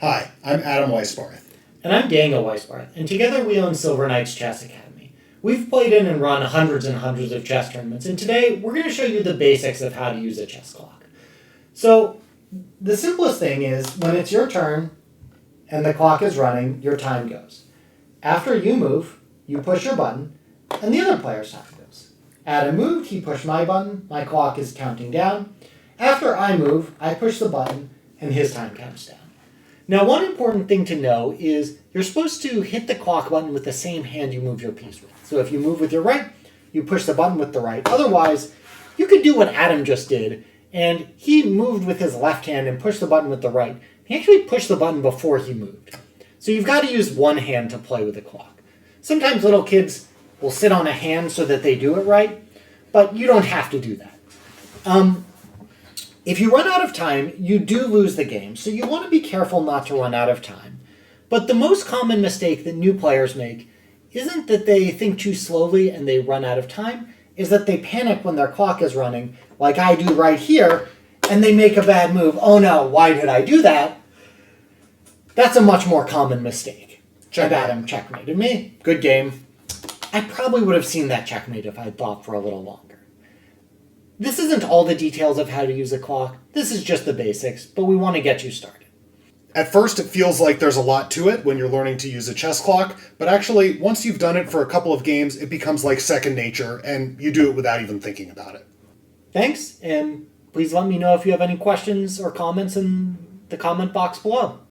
Hi, I'm Adam Weisbarth. And I'm Daniel Weisbarth, and together we own Silver Knights Chess Academy. We've played in and run hundreds and hundreds of chess tournaments, and today we're going to show you the basics of how to use a chess clock. So, the simplest thing is when it's your turn and the clock is running, your time goes. After you move, you push your button, and the other player's time goes. Adam moved, he pushed my button, my clock is counting down. After I move, I push the button, and his time counts down. Now, one important thing to know is you're supposed to hit the clock button with the same hand you move your piece with. So if you move with your right, you push the button with the right. Otherwise, you could do what Adam just did, and he moved with his left hand and pushed the button with the right. He actually pushed the button before he moved. So you've got to use one hand to play with the clock. Sometimes little kids will sit on a hand so that they do it right, but you don't have to do that. If you run out of time, you do lose the game, so you want to be careful not to run out of time. But the most common mistake that new players make isn't that they think too slowly and they run out of time, is that they panic when their clock is running, like I do right here, and they make a bad move. Oh no, why did I do that? That's a much more common mistake. Adam checkmated me. Good game. I probably would have seen that checkmate if I had thought for a little longer. This isn't all the details of how to use a clock. This is just the basics, but we want to get you started. At first, it feels like there's a lot to it when you're learning to use a chess clock, but actually, once you've done it for a couple of games, it becomes like second nature, and you do it without even thinking about it. Thanks, and please let me know if you have any questions or comments in the comment box below.